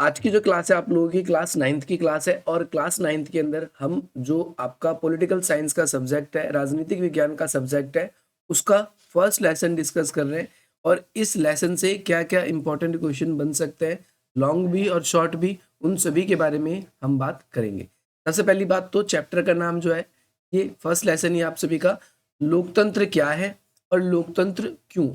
आज की जो क्लास है आप लोगों की क्लास 9th की क्लास है और क्लास 9th के अंदर हम जो आपका पॉलिटिकल साइंस का सब्जेक्ट है, राजनीतिक विज्ञान का सब्जेक्ट है, उसका फर्स्ट लेसन डिस्कस कर रहे हैं और इस लेसन से क्या-क्या इंपॉर्टेंट क्वेश्चन बन सकते हैं, लॉन्ग भी और शॉर्ट भी, उन सभी के बारे में हम बात करेंगे। सबसे पहली बात तो चैप्टर का नाम जो है, ये फर्स्ट लेसन ही आप सभी का लोकतंत्र क्या है और लोकतंत्र क्यों?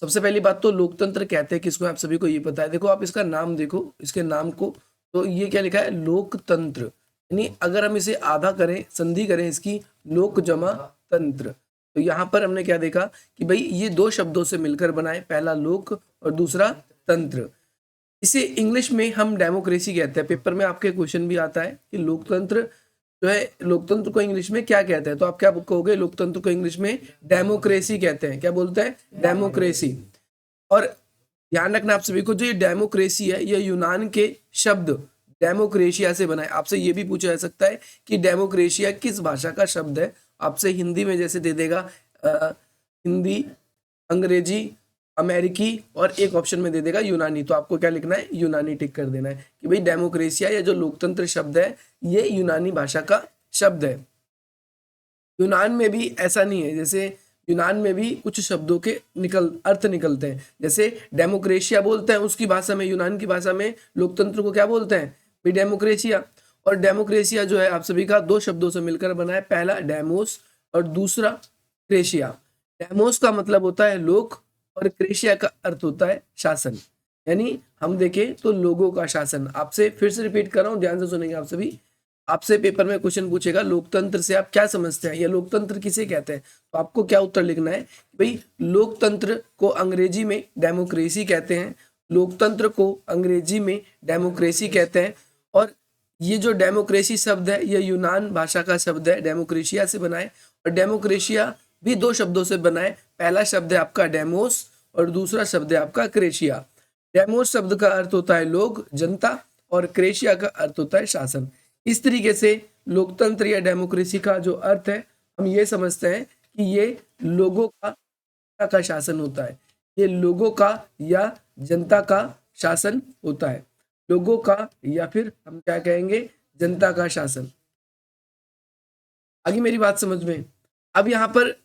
सबसे पहली बात तो लोकतंत्र कहते हैं किसको, आप सभी को ये पता है। देखो आप इसका नाम देखो, इसके नाम को, तो ये क्या लिखा है, लोकतंत्र। यानी अगर हम इसे आधा करें, संधि करें इसकी, लोक जमा तंत्र, तो यहाँ पर हमने क्या देखा कि भाई ये दो शब्दों से मिलकर बनाए, पहला लोक और दूसरा तंत्र। इसे इंग्लिश में हम डेमोक्रेसी कहते हैं। पेपर में आपके क्वेश्चन भी आता है कि लोकतंत्र जो है, लोकतंत्र को इंग्लिश में क्या कहते हैं, तो आप क्या कहोगे, लोकतंत्र को इंग्लिश में डेमोक्रेसी कहते हैं। क्या बोलते हैं, डेमोक्रेसी। और ध्यान रखना आप सभी को, जो ये डेमोक्रेसी है, ये यूनान के शब्द डेमोक्रेशिया से बना है। आपसे ये भी पूछा जा सकता है कि डेमोक्रेशिया किस भाषा का शब्द है। आपसे हिंदी में जैसे दे देगा हिंदी, अंग्रेजी, अमेरिकी और एक ऑप्शन में दे देगा यूनानी, तो आपको क्या लिखना है, यूनानी टिक कर देना है कि भाई डेमोक्रेशिया या जो लोकतंत्र शब्द है ये यूनानी भाषा का शब्द है। यूनान में भी ऐसा नहीं है, जैसे यूनान में भी कुछ शब्दों के अर्थ निकलते हैं। जैसे डेमोक्रेशिया बोलते हैं उसकी भाषा में, यूनान की भाषा में लोकतंत्र को क्या बोलते हैं, भी डेमोक्रेशिया। और डेमोक्रेशिया जो है आप सभी का दो शब्दों से मिलकर बना है, पहला डेमोस और दूसरा क्रेशिया। डेमोस का मतलब होता है लोक और क्रेशिया का अर्थ होता है शासन। यानी हम देखें तो लोगों का शासन। आपसे फिर से रिपीट कर रहा हूं, ध्यान से सुनेंगे आप सभी। आपसे पेपर में क्वेश्चन पूछेगा लोकतंत्र से आप क्या समझते हैं या लोकतंत्र किसे कहते हैं, तो आपको क्या उत्तर लिखना है, भाई लोकतंत्र को अंग्रेजी में डेमोक्रेसी कहते हैं, लोकतंत्र को अंग्रेजी में डेमोक्रेसी कहते हैं। और ये जो डेमोक्रेसी शब्द है ये यूनान भाषा का शब्द है, डेमोक्रेशिया से बना है। और डेमोक्रेशिया भी दो शब्दों से बना है, पहला शब्द है आपका डेमोस और दूसरा शब्द है आपका क्रेशिया। डेमोस शब्द का अर्थ होता है लोग, जनता, और क्रेशिया का अर्थ होता है शासन। इस तरीके से लोकतंत्र या डेमोक्रेसी का जो अर्थ है, हम ये समझते हैं कि ये लोगों का शासन होता है, ये लोगों का या जनता का शासन होता है, लोगों का या फिर हम क्या कहेंगे, जनता का शासन। आगे मेरी बात समझ में। अब यहाँ पर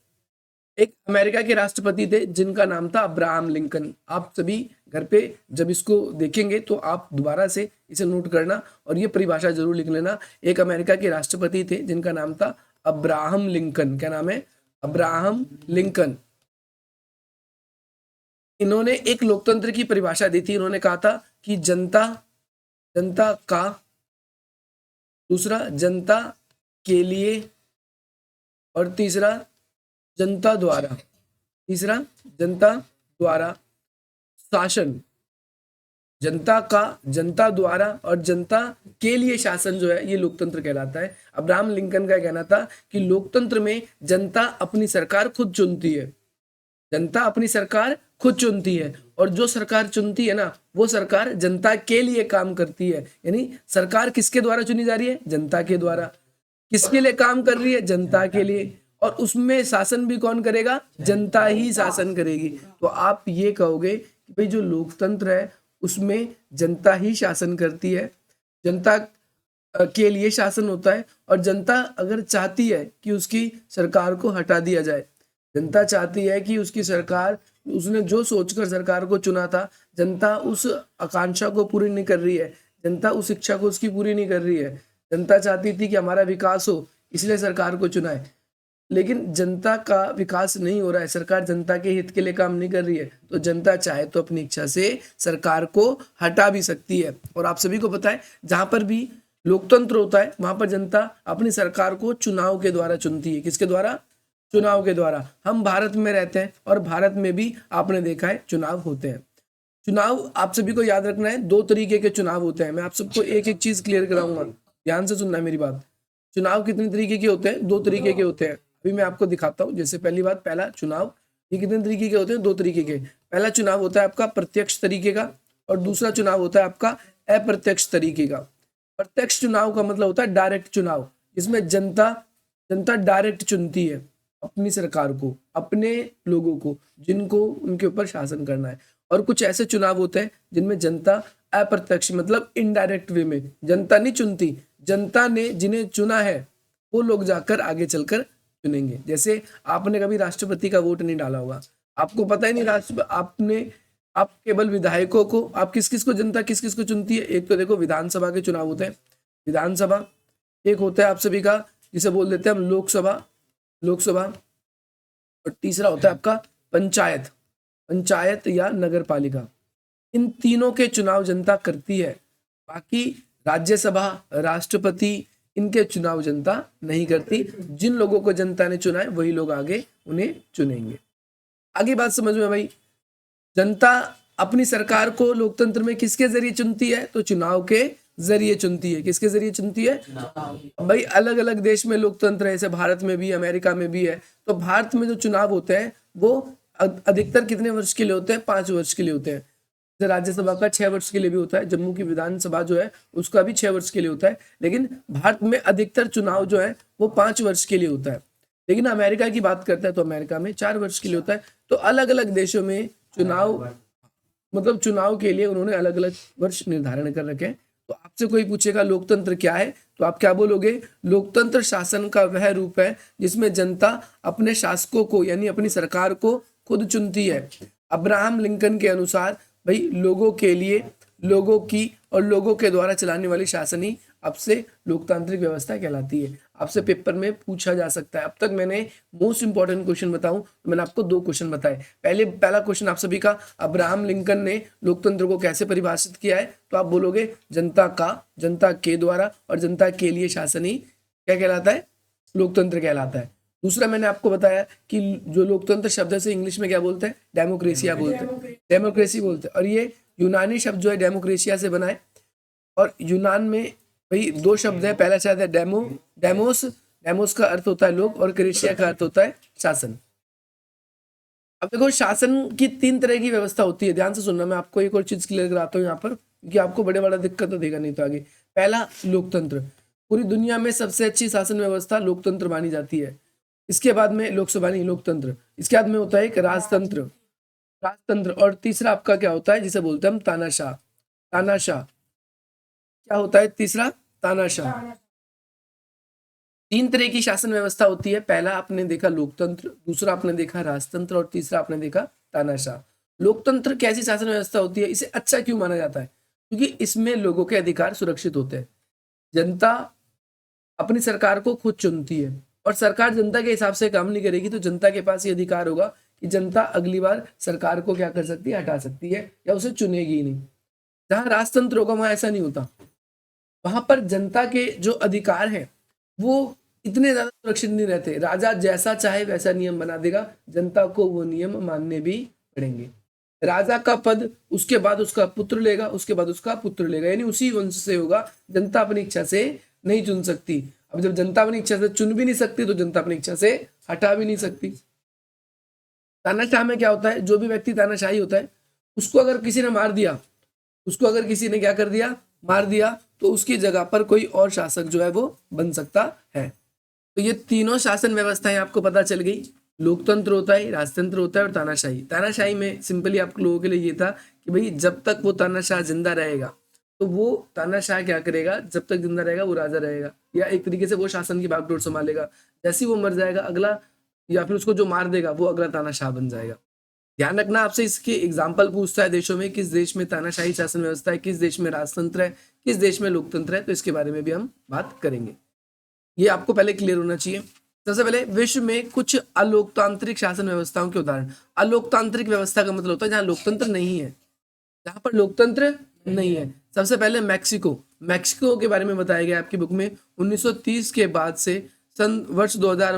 एक अमेरिका के राष्ट्रपति थे जिनका नाम था अब्राहम लिंकन। आप सभी घर पे जब इसको देखेंगे तो आप दोबारा से इसे नोट करना और ये परिभाषा जरूर लिख लेना। एक अमेरिका के राष्ट्रपति थे जिनका नाम था अब्राहम लिंकन। क्या नाम है, अब्राहम लिंकन। इन्होंने एक लोकतंत्र की परिभाषा दी थी। इन्होंने कहा था कि जनता का, दूसरा जनता के लिए, और तीसरा जनता द्वारा, तीसरा जनता द्वारा शासन। जनता का, जनता द्वारा और जनता के लिए शासन जो है ये लोकतंत्र कहलाता है। अब्राहम लिंकन का कहना था कि लोकतंत्र में जनता अपनी सरकार खुद चुनती है, जनता अपनी सरकार खुद चुनती है, और जो सरकार चुनती है ना वो सरकार जनता के लिए काम करती है। यानी सरकार किसके द्वारा चुनी जा रही है, जनता के द्वारा। किसके लिए काम कर रही है, जनता के लिए, और उसमें शासन भी कौन करेगा, जनता ही शासन करेगी। तो आप ये कहोगे कि भाई जो लोकतंत्र है उसमें जनता ही शासन करती है, जनता के लिए शासन होता है। और जनता अगर चाहती है कि उसकी सरकार को हटा दिया जाए, जनता चाहती है कि उसकी सरकार, उसने जो सोचकर सरकार को चुना था, जनता उस आकांक्षा को पूरी नहीं कर रही है, जनता उस इच्छा को उसकी पूरी नहीं कर रही है, जनता चाहती थी कि हमारा विकास हो इसलिए सरकार को चुना है, लेकिन जनता का विकास नहीं हो रहा है, सरकार जनता के हित के लिए काम नहीं कर रही है, तो जनता चाहे तो अपनी इच्छा से सरकार को हटा भी सकती है। और आप सभी को पता है जहां पर भी लोकतंत्र होता है वहां पर जनता अपनी सरकार को चुनाव के द्वारा चुनती है। किसके द्वारा, चुनाव के द्वारा। हम भारत में रहते हैं और भारत में भी आपने देखा है चुनाव होते हैं। चुनाव आप सभी को याद रखना है, दो तरीके के चुनाव होते हैं। मैं आप सबको एक एक चीज क्लियर कराऊंगा, ध्यान से सुनना है मेरी बात। चुनाव कितने तरीके के होते हैं, दो तरीके के होते हैं। अभी मैं आपको दिखाता हूं। जैसे पहली बात, पहला चुनाव, ये कितने तरीके के होते हैं, दो तरीके के। पहला चुनाव होता है आपका प्रत्यक्ष तरीके का, और दूसरा चुनाव होता है आपका अप्रत्यक्ष तरीके का। प्रत्यक्ष चुनाव का मतलब होता है डायरेक्ट चुनाव, जिसमें जनता डायरेक्ट चुनती है अपनी सरकार को, अपने लोगों को, जिनको उनके ऊपर शासन करना है। और कुछ ऐसे चुनाव होते हैं जिनमें जनता अप्रत्यक्ष मतलब इनडायरेक्ट वे में, जनता नहीं चुनती, जनता ने जिन्हें चुना है वो लोग जाकर आगे चलकर चुनेंगे। जैसे आपने कभी राष्ट्रपति का वोट नहीं डाला होगा, आपको पता ही नहीं आप केवल विधायकों को, आप किस किस को जनता किस किस को चुनती है। एक तो देखो विधानसभा के चुनाव होते हैं, विधानसभा, एक होता है आप सभी का जिसे बोल देते हैं हम लोकसभा, और तीसरा होता है आपका पंचायत या नगर पालिका। इन तीनों के चुनाव जनता करती है, बाकी राज्यसभा, राष्ट्रपति, इनके चुनाव जनता नहीं करती। जिन लोगों को जनता ने चुना है वही लोग आगे उन्हें चुनेंगे। आगे बात समझ में भाई, जनता अपनी सरकार को लोकतंत्र में किसके जरिए चुनती है? तो चुनाव के जरिए चुनती है। किसके जरिए चुनती है? भाई अलग अलग देश में लोकतंत्र है, जैसे भारत में भी, अमेरिका में भी है। तो भारत में जो चुनाव होते हैं वो अधिकतर कितने वर्ष के लिए होते हैं? 5 वर्ष के लिए होते हैं। जैसे राज्यसभा का 6 वर्ष के लिए भी होता है, जम्मू की विधानसभा जो है उसका भी 6 वर्ष के लिए होता है, लेकिन भारत में अधिकतर चुनाव जो है वो 5 वर्ष के लिए होता है। लेकिन अमेरिका की बात करते हैं तो अमेरिका में 4 वर्ष के लिए होता है। तो अलग अलग देशों में चुनाव के लिए उन्होंने अलग अलग वर्ष निर्धारण कर रखे हैं। तो आपसे कोई पूछेगा लोकतंत्र क्या है, तो आप क्या बोलोगे? लोकतंत्र शासन का वह रूप है जिसमें जनता अपने शासकों को यानी अपनी सरकार को खुद चुनती है। अब्राहम लिंकन के अनुसार भाई लोगों के लिए, लोगों की और लोगों के द्वारा चलाने वाली शासन ही अब से लोकतांत्रिक व्यवस्था कहलाती है। आपसे पेपर में पूछा जा सकता है। अब तक मैंने मोस्ट इंपॉर्टेंट क्वेश्चन बताऊं तो मैंने आपको 2 क्वेश्चन बताए। पहला क्वेश्चन आप सभी का, अब्राहम लिंकन ने लोकतंत्र को कैसे परिभाषित किया है? तो आप बोलोगे जनता का, जनता के द्वारा और जनता के लिए शासन ही क्या कहलाता है? लोकतंत्र कहलाता है। दूसरा मैंने आपको बताया कि जो लोकतंत्र शब्द से इंग्लिश में क्या बोलते हैं? डेमोक्रेसिया बोलते हैं, डेमोक्रेसी बोलते हैं। और ये यूनानी शब्द जो है डेमोक्रेसिया से बना है। और यूनान में भाई 2 शब्द है, पहला शब्द है डेमोस का अर्थ होता है लोग, और क्रेसिया का अर्थ होता है शासन। अब देखो शासन की 3 तरह की व्यवस्था होती है, ध्यान से सुनना। मैं आपको एक और चीज क्लियर कराता हूँ यहाँ पर, क्योंकि आपको बड़ा दिक्कत तो देगा नहीं तो आगे। पहला, लोकतंत्र। पूरी दुनिया में सबसे अच्छी शासन व्यवस्था लोकतंत्र मानी जाती है। इसके बाद में लोकसभा नहीं, लोकतंत्र। इसके बाद में होता है एक राजतंत्र, और तीसरा आपका क्या होता है जिसे बोलते हैं हम तानाशाह। क्या होता है तीसरा? तानाशाह। 3 तरह की शासन व्यवस्था होती है। पहला आपने देखा लोकतंत्र, दूसरा आपने देखा राजतंत्र, और तीसरा आपने देखा तानाशाह। लोकतंत्र कैसी शासन व्यवस्था होती है? इसे अच्छा क्यों माना जाता है? क्योंकि इसमें लोगों के अधिकार सुरक्षित होते हैं। जनता अपनी सरकार को खुद चुनती है, और सरकार जनता के हिसाब से काम नहीं करेगी तो जनता के पास ये अधिकार होगा कि जनता अगली बार सरकार को क्या कर सकती है? हटा सकती है, या उसे चुनेगी ही नहीं। जहां राजतंत्र होगा वहां ऐसा नहीं होता। वहां पर जनता के जो अधिकार हैं वो इतने ज्यादा सुरक्षित नहीं रहते। राजा जैसा चाहे वैसा नियम बना देगा, जनता को वो नियम मानने भी पड़ेंगे। राजा का पद उसके बाद उसका पुत्र लेगा, उसके बाद उसका पुत्र लेगा, यानी उसी वंश से होगा। जनता अपनी इच्छा से नहीं चुन सकती। अब जब जनता अपनी इच्छा से चुन भी नहीं सकती तो जनता अपनी इच्छा से हटा भी नहीं सकती। तानाशाह में क्या होता है? जो भी व्यक्ति तानाशाही होता है उसको अगर किसी ने मार दिया, उसको अगर किसी ने क्या कर दिया? मार दिया, तो उसकी जगह पर कोई और शासक जो है वो बन सकता है। तो ये तीनों शासन व्यवस्थाएं आपको पता चल गई। लोकतंत्र होता है, राजतंत्र होता है, और तानाशाही। तानाशाही में सिंपली आप लोगों के लिए ये था कि भाई जब तक वो तानाशाह जिंदा रहेगा तो वो तानाशाह क्या करेगा? जब तक जिंदा रहेगा वो राजा रहेगा, या एक तरीके से वो शासन की बागडोर संभालेगा। जैसे ही वो मर जाएगा अगला, या फिर उसको जो मार देगा वो अगला तानाशाह बन जाएगा। ध्यान रखना, आपसे इसके एग्जाम्पल पूछता है देशों में, किस देश में तानाशाही शासन व्यवस्था है, किस देश में राजतंत्र है, किस देश में लोकतंत्र है। तो इसके बारे में भी हम बात करेंगे। ये आपको पहले क्लियर होना चाहिए। सबसे पहले विश्व में कुछ अलोकतांत्रिक शासन व्यवस्थाओं के उदाहरण। अलोकतांत्रिक व्यवस्था का मतलब होता है जहां लोकतंत्र नहीं है, जहां पर लोकतंत्र नहीं है। सबसे पहले मैक्सिको के बारे में बताया गया आपकी बुक में। 1930 के बाद से वर्ष 2000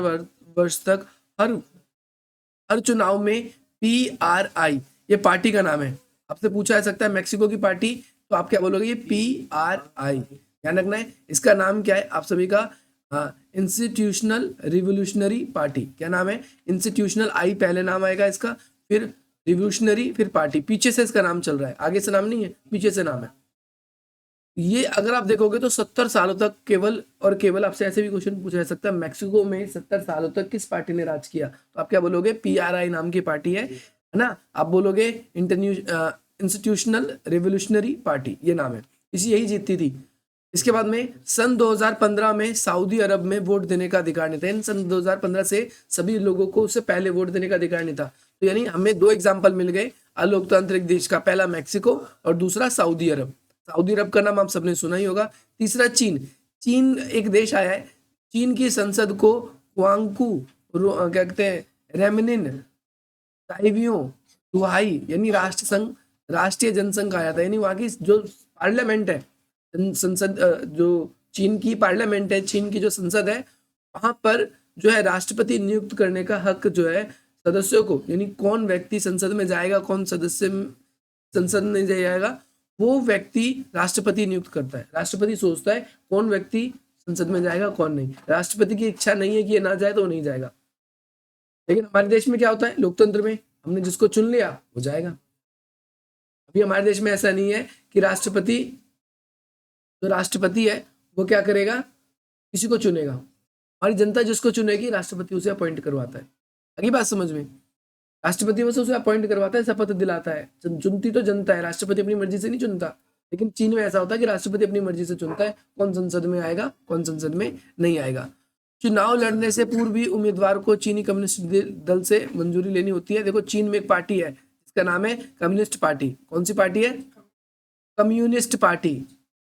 वर्ष तक हर चुनाव में PRI, ये पार्टी का नाम है। आपसे पूछा जा सकता है मैक्सिको की पार्टी, तो आप क्या बोलोगे? ये PRI। ध्यान रखना है, इसका नाम क्या है आप सभी का? Institutional revolutionary party. क्या नाम है? इंस्टीट्यूशनल, आई पहले नाम आएगा इसका, फिर रिवोल्यूशनरी, फिर पार्टी। पीछे से इसका नाम चल रहा है, आगे से नाम नहीं है, पीछे से नाम है। ये अगर आप देखोगे तो 70 सालों तक केवल और केवल, आपसे ऐसे भी क्वेश्चन पूछा जा सकता है, मैक्सिको में 70 सालों तक किस पार्टी ने राज किया? तो आप क्या बोलोगे? PRI नाम की पार्टी है ना। आप बोलोगे इंस्टीट्यूशनल रिवोल्यूशनरी पार्टी, ये नाम है, इसी यही जीतती थी। इसके बाद में सन 2015 में सऊदी अरब में वोट देने का अधिकार नहीं था। इन सन 2015 से सभी लोगों को उससे पहले वोट देने का अधिकार नहीं था। तो यानी हमें दो एग्जाम्पल मिल गए अलोकतांत्रिक देश का, पहला मैक्सिको और दूसरा सऊदी अरब। सऊदी अरब का नाम आप सबने सुना ही होगा। तीसरा चीन। चीन एक देश आया है, चीन की संसद को क्वांगकू क्या कहते हैं, रेमनिन ताइवियों दुहाई यानी राष्ट्र संघ, राष्ट्रीय जनसंघ आया था। यानी वहाँ की जो पार्लियामेंट है, संसद, जो चीन की पार्लियामेंट है, चीन की जो संसद है, वहां पर जो है राष्ट्रपति नियुक्त करने का हक जो है सदस्यों को, यानी कौन व्यक्ति संसद में जाएगा, कौन सदस्य संसद में जाएगा, वो व्यक्ति राष्ट्रपति नियुक्त करता है। राष्ट्रपति सोचता है कौन व्यक्ति संसद में जाएगा कौन नहीं। राष्ट्रपति की इच्छा नहीं है कि ये ना जाए तो वो नहीं जाएगा। लेकिन हमारे देश में क्या होता है, लोकतंत्र में हमने जिसको चुन लिया वो जाएगा। अभी हमारे देश में ऐसा नहीं है कि राष्ट्रपति, जो राष्ट्रपति है वो क्या करेगा, किसी को चुनेगा। हमारी जनता जिसको चुनेगी राष्ट्रपति उसे अपॉइंट करवाता है। आगे बात समझ में, राष्ट्रपति उसे अपॉइंट करवाता है, शपथ दिलाता है। चुनती तो जनता है, राष्ट्रपति अपनी मर्जी से नहीं चुनता। लेकिन चीन में ऐसा होता है कि राष्ट्रपति अपनी मर्जी से चुनता है कौन संसद में आएगा कौन संसद में नहीं आएगा। चुनाव लड़ने से पूर्व भी उम्मीदवार को चीनी कम्युनिस्ट दल से मंजूरी लेनी होती है। देखो चीन में एक पार्टी है जिसका नाम है कम्युनिस्ट पार्टी। कौन सी पार्टी है, कम्युनिस्ट पार्टी,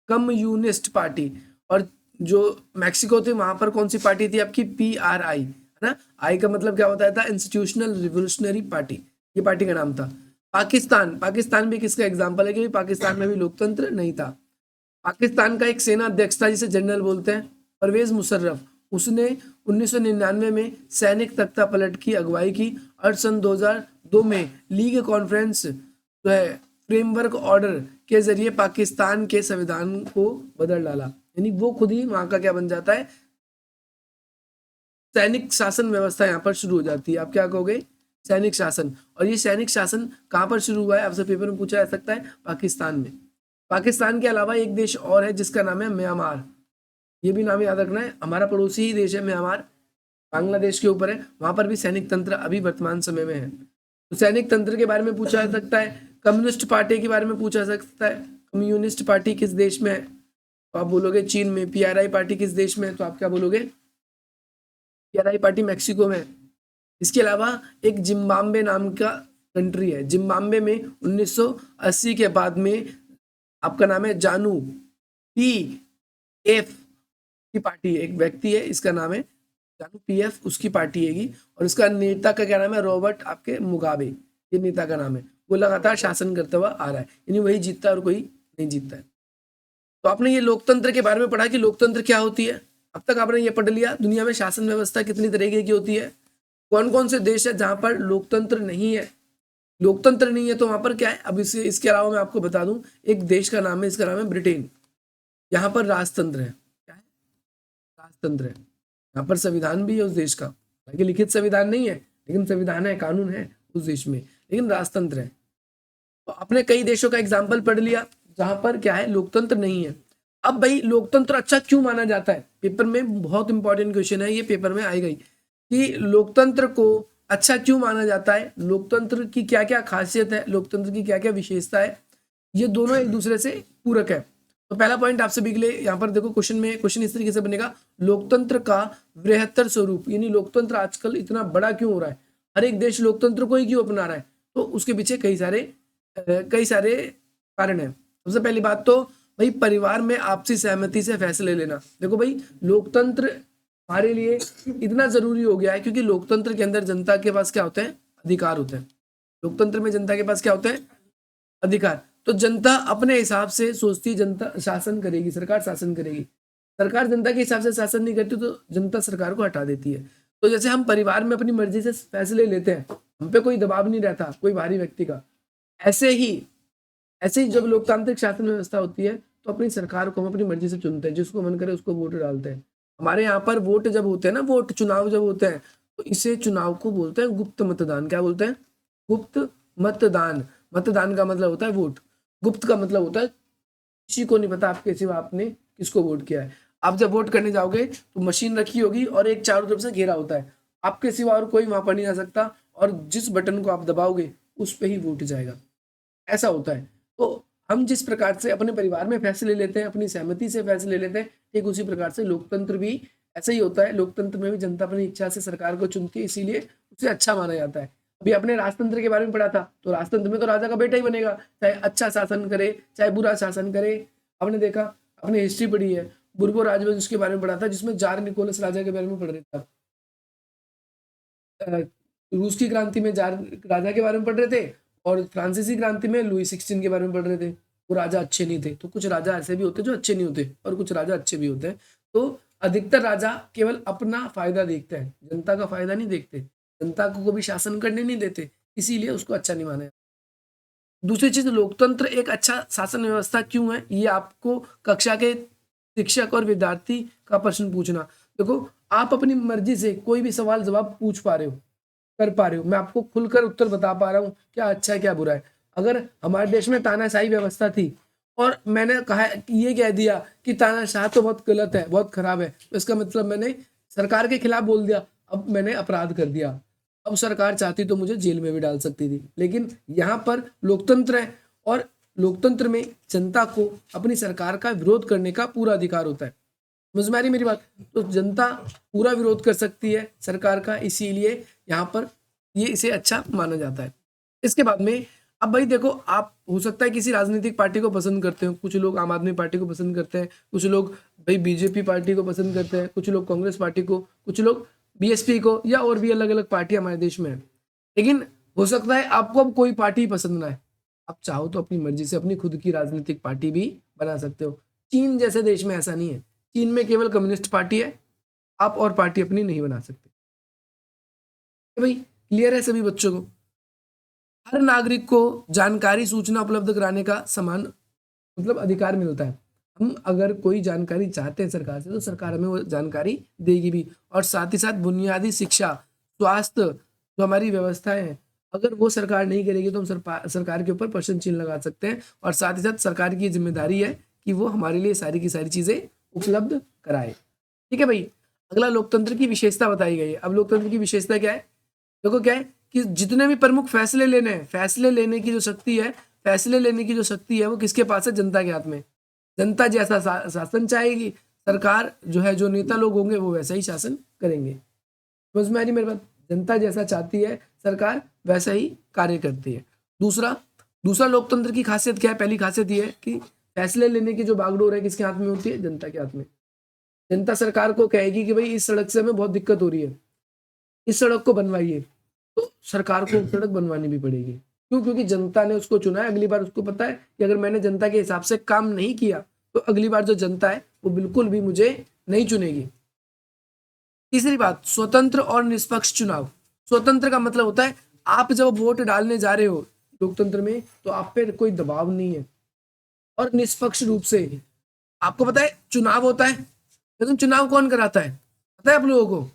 कम्युनिस्ट पार्टी। और जो मैक्सिको थी वहां पर कौन सी पार्टी थी आपकी, PRI, है ना। आई का मतलब क्या होता था, इंस्टीट्यूशनल रिवोल्यूशनरी पार्टी, ये पार्टी का नाम था। पाकिस्तान, पाकिस्तान भी किसका एग्जाम्पल है कि पाकिस्तान में भी लोकतंत्र नहीं था। पाकिस्तान का एक सेना अध्यक्ष था जिसे जनरल बोलते हैं, परवेज मुशर्रफ। उसने 1999 में सैनिक तख्ता पलट की अगुवाई की और सन 2002 में लीग कॉन्फ्रेंस जो है फ्रेमवर्क ऑर्डर के जरिए पाकिस्तान के संविधान को बदल डाला। यानी वो खुद ही वहां का क्या बन जाता है, सैनिक शासन व्यवस्था यहाँ पर शुरू हो जाती है। आप क्या कहोगे, सैनिक शासन। और ये सैनिक शासन कहाँ पर शुरू हुआ है, आपसे पेपर में पूछा जा सकता है, पाकिस्तान में। पाकिस्तान के अलावा एक देश और है जिसका नाम है म्यांमार। ये भी नाम याद रखना है, हमारा पड़ोसी ही देश है म्यांमार, बांग्लादेश के ऊपर है। वहां पर भी सैनिक तंत्र अभी वर्तमान समय में है। तो सैनिक तंत्र के बारे में पूछा जा सकता है। कम्युनिस्ट पार्टी के बारे में पूछा जा सकता है, कम्युनिस्ट पार्टी किस देश में है, तो आप बोलोगे चीन में। PRI पार्टी किस देश में है, तो आप क्या बोलोगे, PRI पार्टी मैक्सिको में। इसके अलावा एक जिम्बाब्वे नाम का कंट्री है। जिम्बाब्वे में 1980 के बाद में आपका नाम है जानू PF की पार्टी है, एक व्यक्ति है, इसका नाम है जानू PF, उसकी पार्टी हैगी। और इसका नेता का क्या नाम है, रॉबर्ट आपके मुगाबे, ये नेता का नाम है। वो लगातार शासन करता हुआ आ रहा है, यानी वही जीतता है और कोई नहीं जीतता है। तो आपने ये लोकतंत्र के बारे में पढ़ा कि लोकतंत्र क्या होती है। अब तक आपने ये पढ़ लिया दुनिया में शासन व्यवस्था कितनी तरीके की होती है, कौन कौन से देश है जहां पर लोकतंत्र नहीं है। लोकतंत्र नहीं है तो वहां पर क्या है। अब इसके अलावा मैं आपको बता दूं, एक देश का नाम है, इसका नाम है ब्रिटेन। यहाँ पर राजतंत्र है। क्या है, राजतंत्र है। यहाँ पर संविधान भी है उस देश का, हालांकि लिखित संविधान नहीं है लेकिन संविधान है, कानून है उस देश में, लेकिन राजतंत्र है। तो आपने कई देशों का एग्जाम्पल पढ़ लिया जहां पर क्या है, लोकतंत्र नहीं है। अब भाई लोकतंत्र अच्छा क्यों माना जाता है, पेपर में बहुत इंपॉर्टेंट क्वेश्चन है, ये पेपर में आएगा ही कि लोकतंत्र को अच्छा क्यों माना जाता है, लोकतंत्र की क्या क्या खासियत है, लोकतंत्र की क्या क्या विशेषता है। ये दोनों एक दूसरे से पूरक है। तो पहला पॉइंट आपसे भी ले, यहाँ पर देखो क्वेश्चन इस तरीके से बनेगा, लोकतंत्र का वृहत्तर स्वरूप, यानी लोकतंत्र आजकल इतना बड़ा क्यों हो रहा है, हर एक देश लोकतंत्र को ही क्यों अपना रहा है। तो उसके पीछे कई सारे कारण है। सबसे पहली बात तो भाई परिवार में आपसी सहमति से फैसले लेना। देखो भाई लोकतंत्र हमारे लिए इतना जरूरी हो गया है क्योंकि लोकतंत्र के अंदर जनता के पास क्या होते हैं, अधिकार होते हैं। लोकतंत्र में जनता के पास क्या होते हैं, अधिकार। तो जनता अपने हिसाब से सोचती, जनता शासन करेगी, सरकार शासन करेगी। सरकार जनता के हिसाब से शासन नहीं करती तो जनता सरकार को हटा देती है। तो जैसे हम परिवार में अपनी मर्जी से फैसले लेते हैं, हम पे कोई दबाव नहीं रहता कोई बाहरी व्यक्ति का, ऐसे ही जब लोकतांत्रिक शासन व्यवस्था होती है तो अपनी सरकार को हम अपनी मर्जी से चुनते हैं, जिसको मन करे उसको वोट डालते हैं। हमारे यहाँ पर वोट जब होते हैं ना, वोट चुनाव जब होते हैं तो इसे चुनाव को बोलते हैं गुप्त मतदान। क्या बोलते हैं, गुप्त मतदान। मतदान का मतलब होता है वोट, गुप्त का मतलब होता है किसी को नहीं पता आपके सिवा आपने किसको वोट किया है। आप जब वोट करने जाओगे तो मशीन रखी होगी और एक चारों तरफ से घेरा होता है, आपके सिवा और कोई वहां पर नहीं आ सकता, और जिस बटन को आप दबाओगे उस पर ही वोट जाएगा। ऐसा होता है। तो हम जिस प्रकार से अपने परिवार में फैसले लेते हैं, अपनी सहमति से फैसले लेते हैं, ठीक उसी प्रकार से लोकतंत्र भी ऐसा ही होता है। लोकतंत्र में भी जनता अपनी इच्छा से सरकार को चुनती है, इसीलिए उसे अच्छा माना जाता है। अभी आपने राजतंत्र के बारे में पढ़ा था, तो राजतंत्र में तो राजा का बेटा ही बनेगा, चाहे अच्छा शासन करे, चाहे बुरा शासन करे। आपने देखा, आपने हिस्ट्री पढ़ी है, बुर्बो राजवंश के बारे में पढ़ा था, जिसमें जार निकोलस राजा के बारे में पढ़ रहे थे। रूस की क्रांति में जार राजा के बारे में पढ़ रहे थे, और फ्रांसीसी क्रांति में लुई 16 के बारे में पढ़ रहे थे। वो राजा अच्छे नहीं थे। तो कुछ राजा ऐसे भी होते हैं जो अच्छे नहीं होते, और कुछ राजा अच्छे भी होते हैं। तो अधिकतर राजा केवल अपना फायदा देखते हैं, जनता का फायदा नहीं देखते, जनता को कभी शासन करने नहीं देते, इसीलिए उसको अच्छा नहीं माना। दूसरी चीज, लोकतंत्र एक अच्छा शासन व्यवस्था क्यों है, ये आपको कक्षा के शिक्षक और विद्यार्थी का प्रश्न पूछना। देखो, आप अपनी मर्जी से कोई भी सवाल जवाब पूछ पा रहे हो, कर पा रहे हो, मैं आपको खुलकर उत्तर बता पा रहा हूँ क्या अच्छा है क्या बुरा है। अगर हमारे देश में तानाशाही व्यवस्था थी और मैंने कहा, ये कह दिया कि तानाशाह तो बहुत गलत है, बहुत खराब है, तो इसका मतलब मैंने सरकार के खिलाफ बोल दिया, अब मैंने अपराध कर दिया। अब सरकार चाहती तो मुझे जेल में भी डाल सकती थी। लेकिन यहाँ पर लोकतंत्र है, और लोकतंत्र में जनता को अपनी सरकार का विरोध करने का पूरा अधिकार होता है। समझ में आ रही मेरी बात? तो जनता पूरा विरोध कर सकती है सरकार का, इसीलिए यहाँ पर ये इसे अच्छा माना जाता है। इसके बाद में, अब भाई देखो, आप हो सकता है किसी राजनीतिक पार्टी को पसंद करते हो, कुछ लोग आम आदमी पार्टी को पसंद करते हैं, कुछ लोग भाई बीजेपी पार्टी को पसंद करते हैं, कुछ लोग कांग्रेस पार्टी को, कुछ लोग बीएसपी को, या और भी अलग अलग पार्टी हमारे देश में है। लेकिन हो सकता है आपको अब कोई पार्टी पसंद ना है, आप चाहो तो अपनी मर्जी से अपनी खुद की राजनीतिक पार्टी भी बना सकते हो। चीन जैसे देश में ऐसा नहीं है, चीन में केवल कम्युनिस्ट पार्टी है, आप और पार्टी अपनी नहीं बना सकते। भाई क्लियर है सभी बच्चों को? हर नागरिक को जानकारी सूचना उपलब्ध कराने का समान मतलब अधिकार मिलता है। हम अगर कोई जानकारी चाहते हैं सरकार से, तो सरकार हमें वो जानकारी देगी भी। और साथ ही साथ बुनियादी शिक्षा, स्वास्थ्य, जो हमारी व्यवस्थाएं हैं, अगर वो सरकार नहीं करेगी तो हम सरकार के ऊपर प्रश्न चिन्ह लगा सकते हैं। और साथ ही साथ सरकार की जिम्मेदारी है कि वो हमारे लिए सारी की सारी चीजें उपलब्ध कराए। ठीक है भाई। अगला लोकतंत्र की विशेषता बताई गई है। अब लोकतंत्र की विशेषता क्या है? देखो क्या है कि जितने भी प्रमुख फैसले लेने हैं, फैसले लेने की जो शक्ति है, फैसले लेने की जो शक्ति है वो किसके पास है? जनता के हाथ में। जनता जैसा शासन चाहेगी, सरकार जो है, जो नेता लोग होंगे वो वैसा ही शासन करेंगे। समझ में आ रही मेरी बात? जनता जैसा चाहती है, सरकार वैसा ही कार्य करती है। दूसरा दूसरा लोकतंत्र की खासियत क्या है? पहली खासियत ये है कि फैसले लेने की जो बागडोर है किसके हाथ में होती है? जनता के हाथ में। जनता सरकार को कहेगी कि भाई इस सड़क से हमें बहुत दिक्कत हो रही है, इस सड़क को बनवाइए, तो सरकार को सड़क बनवानी भी पड़ेगी। क्यों? क्योंकि जनता ने उसको चुना है। अगली बार उसको पता है कि अगर मैंने जनता के हिसाब से काम नहीं किया, तो अगली बार जो जनता है वो बिल्कुल भी मुझे नहीं चुनेगी। तीसरी बात, स्वतंत्र और निष्पक्ष चुनाव। स्वतंत्र का मतलब होता है आप जब वोट डालने जा रहे हो लोकतंत्र में, तो आप पे कोई दबाव नहीं है। और निष्पक्ष रूप से, आपको पता है चुनाव होता है, लेकिन चुनाव कौन कराता है? पता है आप लोगों को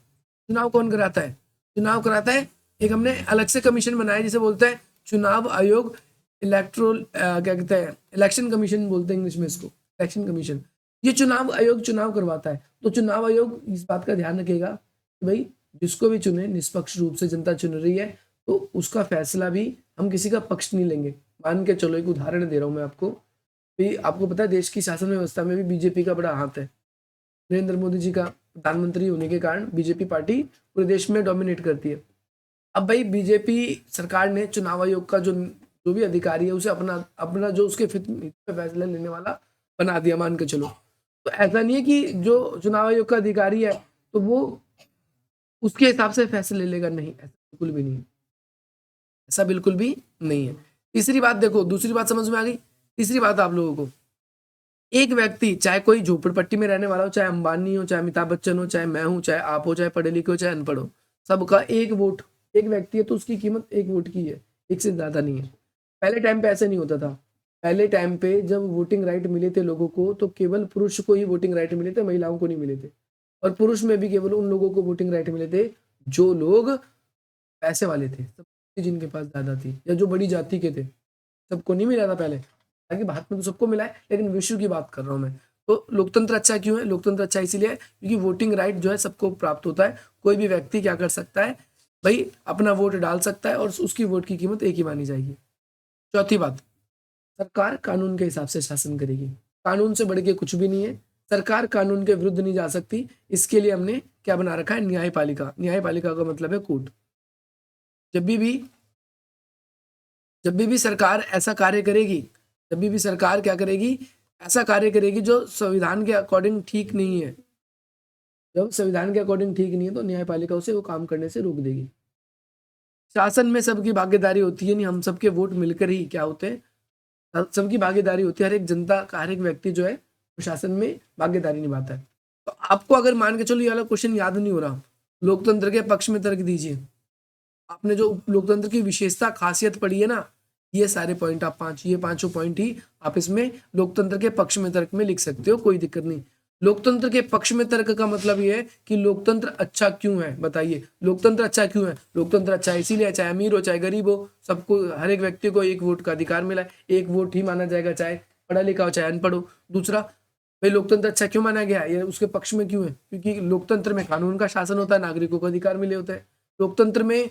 चुनाव कौन कराता है? चुनाव कराता है, एक हमने अलग से कमीशन बनाया जिसे बोलते हैं चुनाव आयोग। इलेक्ट्रोल क्या कहते हैं, इलेक्शन कमीशन बोलते हैं इंग्लिश में इसको, इलेक्शन कमीशन। ये चुनाव आयोग चुनाव करवाता है। तो चुनाव आयोग इस बात का ध्यान रखेगा कि भाई जिसको भी चुने, निष्पक्ष रूप से जनता चुन रही है, तो उसका फैसला भी, हम किसी का पक्ष नहीं लेंगे। मान के चलो, एक उदाहरण दे रहा हूँ मैं आपको। आपको पता है देश की शासन व्यवस्था में भी बीजेपी का बड़ा हाथ है। नरेंद्र मोदी जी का प्रधानमंत्री होने के कारण बीजेपी पार्टी पूरे देश में डोमिनेट करती है। अब भाई बीजेपी सरकार ने चुनाव आयोग का जो जो भी अधिकारी है उसे अपना अपना जो उसके हित में फैसला लेने वाला बना दिया, मान के चलो। तो ऐसा नहीं है कि जो चुनाव आयोग का अधिकारी है तो वो उसके हिसाब से फैसले लेगा, नहीं, ऐसा बिल्कुल भी नहीं है, ऐसा बिल्कुल भी नहीं है। तीसरी बात देखो, दूसरी बात समझ में आ गई। तीसरी बात आप लोगों को, एक व्यक्ति, चाहे कोई झोपड़पट्टी में रहने वाला हो, चाहे अंबानी हो, चाहे अमिताभ बच्चन हो, चाहे मैं हूं, चाहे आप हो, चाहे पढ़े लिखे हो, चाहे अनपढ़ हो, सबका एक वोट। एक व्यक्ति है तो उसकी कीमत एक वोट की है, एक से ज्यादा नहीं है। पहले टाइम पे ऐसे नहीं होता था। पहले टाइम पे जब वोटिंग राइट मिले थे लोगों को, तो केवल पुरुष को ही वोटिंग राइट मिले थे, महिलाओं को नहीं मिले थे। और पुरुष में भी केवल उन लोगों को वोटिंग राइट मिले थे जो लोग पैसे वाले थे, सब जिनके पास ज्यादा थी, या जो बड़ी जाति के थे, सबको नहीं मिला था पहले। हालांकि भारत में तो सबको मिला है, लेकिन विश्व की बात कर रहा हूँ मैं। तो लोकतंत्र अच्छा क्यों है? लोकतंत्र अच्छा इसीलिए है क्योंकि वोटिंग राइट जो है सबको प्राप्त होता है। कोई भी व्यक्ति क्या कर सकता है भाई, अपना वोट डाल सकता है और उसकी वोट की कीमत एक ही मानी जाएगी। चौथी बात, सरकार कानून के हिसाब से शासन करेगी, कानून से बढ़ के कुछ भी नहीं है, सरकार कानून के विरुद्ध नहीं जा सकती। इसके लिए हमने क्या बना रखा है, न्यायपालिका। न्यायपालिका का मतलब है कोर्ट। जब भी सरकार ऐसा कार्य करेगी, जब भी सरकार क्या करेगी, ऐसा कार्य करेगी जो संविधान के अकॉर्डिंग ठीक नहीं है, जब संविधान के अकॉर्डिंग ठीक नहीं है तो न्यायपालिका उसे वो काम करने से रोक देगी। शासन में सबकी भागीदारी होती है, नहीं हम सबके वोट मिलकर ही क्या होते हैं, सबकी भागीदारी होती है। हर एक जनता का, हर एक व्यक्ति जो है प्रशासन में भागीदारी निभाता है। तो आपको अगर मान के चलो ये वाला क्वेश्चन याद नहीं हो रहा, लोकतंत्र के पक्ष में तर्क दीजिए। आपने जो लोकतंत्र की विशेषता खासियत पढ़ी है ना, ये सारे पॉइंट आप ये पांचों पॉइंट ही आप इसमें लोकतंत्र के पक्ष में तर्क में लिख सकते हो, कोई दिक्कत नहीं। लोकतंत्र के पक्ष में तर्क का मतलब ये है कि लोकतंत्र अच्छा क्यों है, बताइए लोकतंत्र अच्छा क्यों है। लोकतंत्र अच्छा है इसीलिए, चाहे अमीर हो चाहे गरीब हो, सबको, हर एक व्यक्ति को एक वोट का अधिकार मिला है, एक वोट ही माना जाएगा, चाहे पढ़ा लिखा हो चाहे अनपढ़ हो। दूसरा, भाई लोकतंत्र अच्छा क्यों माना गया, ये उसके पक्ष में क्यों है, क्योंकि लोकतंत्र में कानून का शासन होता है, नागरिकों को अधिकार मिले होते हैं। लोकतंत्र में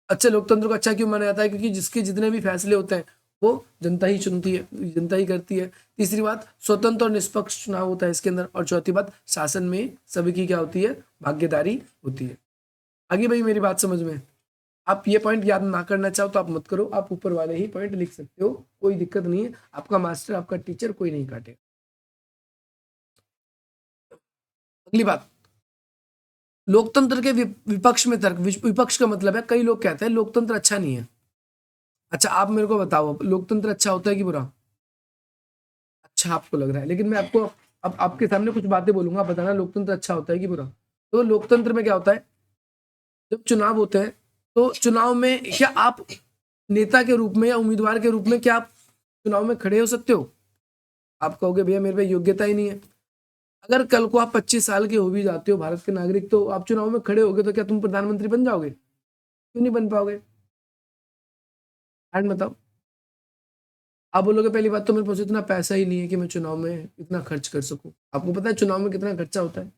लोकतंत्र को अच्छा क्यों माना जाता है, क्योंकि जिसके जितने भी फैसले होते हैं वो जनता ही चुनती है, जनता ही करती है। तीसरी बात, स्वतंत्र और निष्पक्ष चुनाव होता है इसके अंदर। और चौथी बात, शासन में सभी की क्या होती है, भागीदारी होती है। आगे भाई मेरी बात समझ में, आप ये पॉइंट याद ना करना चाहो तो आप मत करो, आप ऊपर वाले ही पॉइंट लिख सकते हो, कोई दिक्कत नहीं है। आपका मास्टर, आपका टीचर कोई नहीं काटेगा। अगली बात, लोकतंत्र के विपक्ष में तर्क। विपक्ष का मतलब है, कई लोग कहते हैं लोकतंत्र अच्छा नहीं है। अच्छा आप मेरे को बताओ, लोकतंत्र अच्छा होता है कि बुरा? अच्छा आपको लग रहा है, लेकिन मैं आपको अब आपके सामने कुछ बातें बोलूंगा, बताना लोकतंत्र अच्छा होता है कि बुरा। तो लोकतंत्र में क्या होता है, जब चुनाव होते हैं तो चुनाव में क्या आप नेता के रूप में या उम्मीदवार के रूप में क्या आप चुनाव में खड़े हो सकते हो? आप कहोगे भैया मेरे पे योग्यता ही नहीं है। अगर कल को आप 25 साल के हो भी जाते हो, भारत के नागरिक, तो आप चुनाव में खड़े होगे तो क्या तुम प्रधानमंत्री बन जाओगे? क्यों नहीं बन पाओगे? एंड बताओ। आप बोलोगे पहली बात तो मेरे पास इतना पैसा ही नहीं है कि मैं चुनाव में इतना खर्च कर सकूं। आपको पता है चुनाव में कितना खर्चा होता है?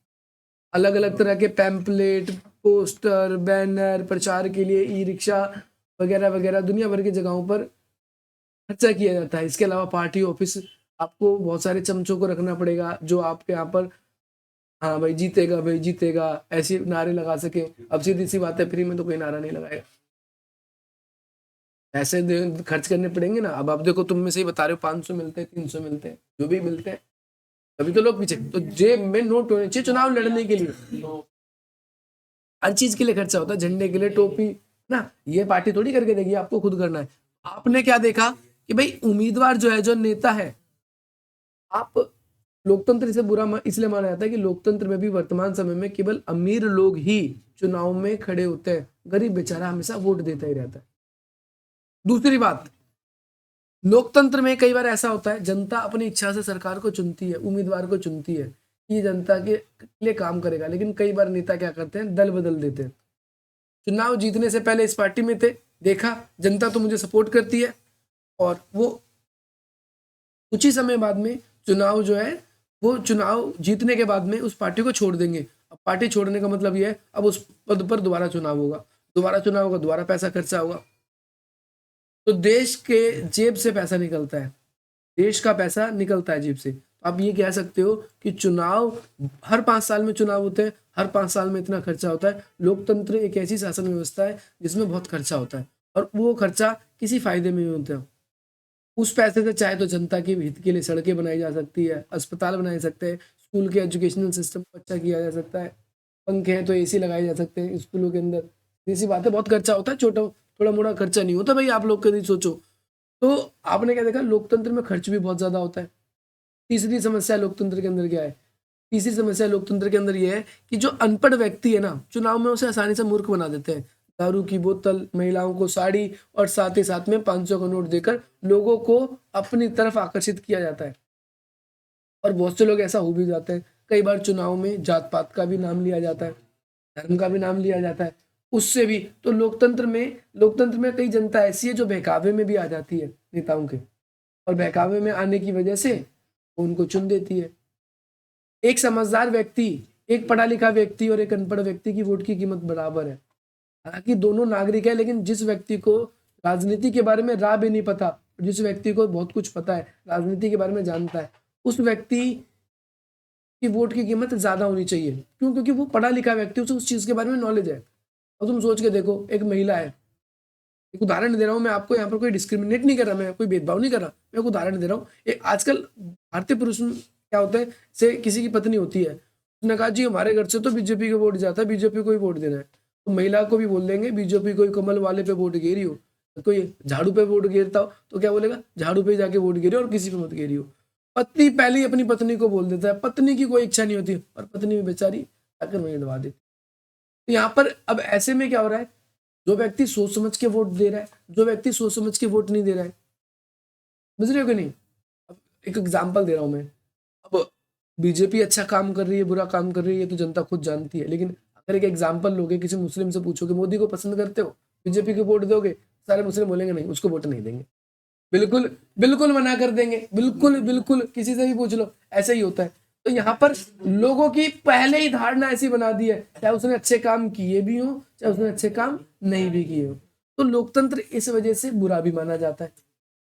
अलग अलग तरह के पैम्पलेट, पोस्टर, बैनर, प्रचार के लिए ई रिक्शा वगैरह वगैरह दुनिया भर की जगहों पर खर्चा किया जाता है। इसके अलावा पार्टी ऑफिस, आपको बहुत सारे चमचों को रखना पड़ेगा जो आपके यहाँ पर हाँ भाई जीतेगा ऐसे नारे लगा सके। अब सीधी सी बात है, फ्री में तो कोई नारा नहीं लगाएगा, ऐसे खर्च करने पड़ेंगे ना। अब आप देखो, तुम में से ही बता रहे हो 500 मिलते हैं, 300 मिलते हैं, जो भी मिलते हैं, तभी तो लोग पीछे। तो जेब में नोट होने चाहिए चुनाव लड़ने के लिए, हर चीज के लिए खर्चा होता है, झंडे के लिए, टोपी ना, ये पार्टी थोड़ी करके देगी, आपको खुद करना है। आपने क्या देखा कि भाई उम्मीदवार जो है, जो नेता है, आप लोकतंत्र इसे बुरा इसलिए माना जाता है कि लोकतंत्र में भी वर्तमान समय में केवल अमीर लोग ही चुनाव में खड़े होते हैं, गरीब बेचारा हमेशा वोट देता ही रहता है। दूसरी बात, लोकतंत्र में कई बार ऐसा होता है, जनता अपनी इच्छा से सरकार को चुनती है, उम्मीदवार को चुनती है कि ये जनता के लिए काम करेगा, लेकिन कई बार नेता क्या करते हैं, दल बदल देते हैं। चुनाव जीतने से पहले इस पार्टी में थे, देखा जनता तो मुझे सपोर्ट करती है, और वो कुछ ही समय बाद में चुनाव जो है, वो चुनाव जीतने के बाद में उस पार्टी को छोड़ देंगे। अब पार्टी छोड़ने का मतलब ये है, अब उस पद पर दोबारा चुनाव होगा, दोबारा पैसा खर्चा होगा। तो देश के जेब से पैसा निकलता है, देश का पैसा निकलता है जेब से। तो आप ये कह सकते हो कि चुनाव, हर 5 साल में चुनाव होते हैं, हर 5 साल में इतना खर्चा होता है। लोकतंत्र एक ऐसी शासन व्यवस्था है जिसमें बहुत खर्चा होता है, और वो खर्चा किसी फायदे में नहीं होता है। उस पैसे से चाहे तो जनता के हित के लिए सड़कें बनाई जा सकती है, अस्पताल बनाए सकते हैं, स्कूल के एजुकेशनल सिस्टम को अच्छा किया जा सकता है, पंखे हैं तो एसी लगाए जा सकते हैं स्कूलों के अंदर। ऐसी बात है, बहुत खर्चा होता है, छोटा थोड़ा मोड़ा खर्चा नहीं होता भाई, आप लोग कभी सोचो। तो आपने क्या देखा, लोकतंत्र में खर्च भी बहुत ज्यादा होता है। तीसरी समस्या लोकतंत्र के अंदर क्या है, तीसरी समस्या लोकतंत्र के अंदर यह है कि जो अनपढ़ व्यक्ति है ना, चुनाव में उसे आसानी से मूर्ख बना देते हैं। दारू की बोतल, महिलाओं को साड़ी, और साथ ही साथ में 500 का नोट देकर लोगों को अपनी तरफ आकर्षित किया जाता है, और बहुत से लोग ऐसा हो भी जाते हैं। कई बार चुनाव में जात पात का भी नाम लिया जाता है, धर्म का भी नाम लिया जाता है, उससे भी। तो लोकतंत्र में कई जनता ऐसी है जो बहकावे में भी आ जाती है नेताओं के, और बहकावे में आने की वजह से उनको चुन देती है। एक समझदार व्यक्ति, एक पढ़ा लिखा व्यक्ति और एक अनपढ़ व्यक्ति की वोट की कीमत बराबर है। हालांकि दोनों नागरिक है, लेकिन जिस व्यक्ति को राजनीति के बारे में राह भी नहीं पता, जिस व्यक्ति को बहुत कुछ पता है, राजनीति के बारे में जानता है, उस व्यक्ति की वोट की कीमत ज़्यादा होनी चाहिए। क्यों? क्योंकि वो पढ़ा लिखा व्यक्ति, उसे उस चीज़ के बारे में नॉलेज है। और तुम सोच के देखो, एक महिला है, एक उदाहरण दे रहा हूँ मैं आपको, यहाँ पर कोई डिस्क्रिमिनेट नहीं कर रहा, मैं कोई भेदभाव नहीं कर रहा, मैं एक उदाहरण दे रहा हूँ। एक आजकल भारतीय पुरुष में क्या होता है, से किसी की पत्नी होती है, उसने कहा जी हमारे घर से तो बीजेपी को वोट जाता है, बीजेपी को ही वोट देना है। तो महिला को भी बोल देंगे बीजेपी कोई कमल वाले पे वोट गिरी हो, कोई झाड़ू पे वोट गिरता हो तो क्या बोलेगा, झाड़ू पे जाके वोट गिरी और किसी पे मत गिरी हो। पति पहले ही अपनी पत्नी को बोल देता है, पत्नी की कोई इच्छा नहीं होती और पत्नी भी बेचारी आकर वहीं दबा देती। तो यहाँ पर अब ऐसे में क्या हो रहा है, जो व्यक्ति सोच समझ के वोट दे रहा है, जो व्यक्ति सोच समझ के वोट नहीं दे रहा है, बुझ रहे हो कि नहीं। अब एक एग्जांपल दे रहा हूं मैं, अब बीजेपी अच्छा काम कर रही है बुरा काम कर रही है ये तो जनता खुद जानती है, लेकिन अगर एक एग्जांपल लोगे, किसी मुस्लिम से पूछोगे मोदी को पसंद करते हो, बीजेपी को वोट दोगे, सारे मुस्लिम बोलेंगे नहीं, उसको वोट नहीं देंगे, बिल्कुल बिल्कुल मना कर देंगे, बिल्कुल बिल्कुल, किसी से भी पूछ लो ऐसा ही होता है। तो यहाँ पर लोगों की पहले ही धारणा ऐसी बना दी है, चाहे उसने अच्छे काम किए भी हो चाहे उसने अच्छे काम नहीं भी किए हो। तो लोकतंत्र इस वजह से बुरा भी माना जाता है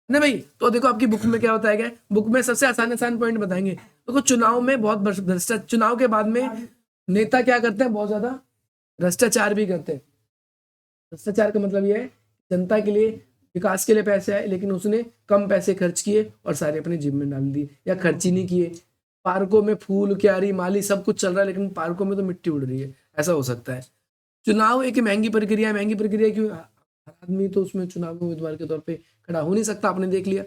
ना भाई। तो देखो आपकी बुक में क्या बताया गया है, बुक में सबसे आसान आसान पॉइंट बताएंगे। देखो चुनाव में बहुत भ्रष्टाचार, चुनाव के बाद में नेता क्या करते हैं, बहुत ज्यादा भ्रष्टाचार भी करते हैं। भ्रष्टाचार का मतलब ये है जनता के लिए विकास के लिए पैसे आए लेकिन उसने कम पैसे खर्च किए और सारे अपने जेब में डाल दिए या खर्च ही नहीं किए। पार्कों में फूल क्यारी माली सब कुछ चल रहा है लेकिन पार्कों में तो मिट्टी उड़ रही है, ऐसा हो सकता है। चुनाव एक महंगी प्रक्रिया है, महंगी प्रक्रिया क्यों, हर आदमी तो उसमें चुनाव में उम्मीदवार के तौर पे खड़ा हो नहीं सकता, आपने देख लिया।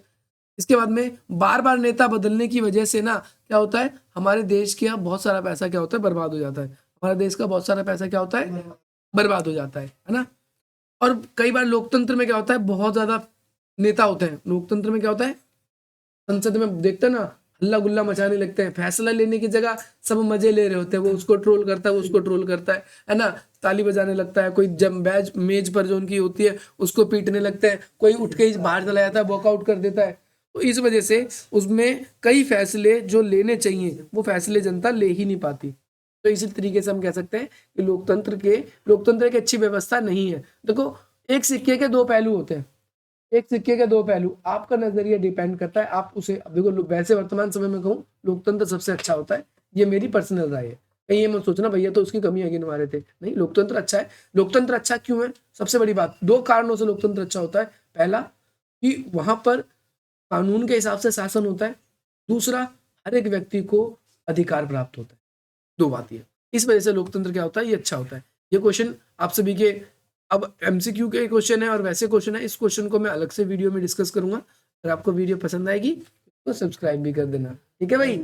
इसके बाद में बार बार नेता बदलने की वजह से ना क्या होता है, हमारे देश का बहुत सारा पैसा क्या होता है, बर्बाद हो जाता है। हमारे देश का बहुत सारा पैसा क्या होता है, बर्बाद हो जाता है ना। और कई बार लोकतंत्र में क्या होता है, बहुत ज्यादा नेता होते हैं, लोकतंत्र में क्या होता है, संसद में देखते हैं ना हल्ला गुल्ला मचाने लगते हैं, फैसला लेने की जगह सब मजे ले रहे होते हैं, वो उसको ट्रोल करता है वो उसको ट्रोल करता है ना, ताली बजाने लगता है, कोई जब बैज मेज पर जो उनकी होती है उसको पीटने लगते हैं, कोई उठ के बाहर चला जाता है, वॉकआउट कर देता है। तो इस वजह से उसमें कई फैसले जो लेने चाहिए वो फैसले जनता ले ही नहीं पाती। तो इसी तरीके से हम कह सकते हैं कि लोकतंत्र एक अच्छी व्यवस्था नहीं है। देखो एक सिक्के के दो पहलू होते हैं, एक सिक्के के दो पहलू, आपका नजरिया डिपेंड करता है, आप उसे देखो। वैसे वर्तमान समय में कहूँ लोकतंत्र सबसे अच्छा होता है, ये मेरी पर्सनल राय है। कहीं ये मत सोचना भैया तो उसकी कमी गिनवा रहे थे, नहीं, लोकतंत्र अच्छा है। लोकतंत्र अच्छा क्यों है, सबसे बड़ी बात, दो कारणों से लोकतंत्र अच्छा होता है। पहला कि वहां पर कानून के हिसाब से शासन होता है, दूसरा हर एक व्यक्ति को अधिकार प्राप्त होता है। दो बात ये, इस वजह से लोकतंत्र क्या होता है, ये अच्छा होता है। ये क्वेश्चन आप सभी के अब एमसीक्यू के क्वेश्चन है और वैसे क्वेश्चन है, इस क्वेश्चन को मैं अलग से वीडियो में डिस्कस करूंगा। अगर आपको वीडियो पसंद आएगी तो सब्सक्राइब भी कर देना, ठीक है भाई।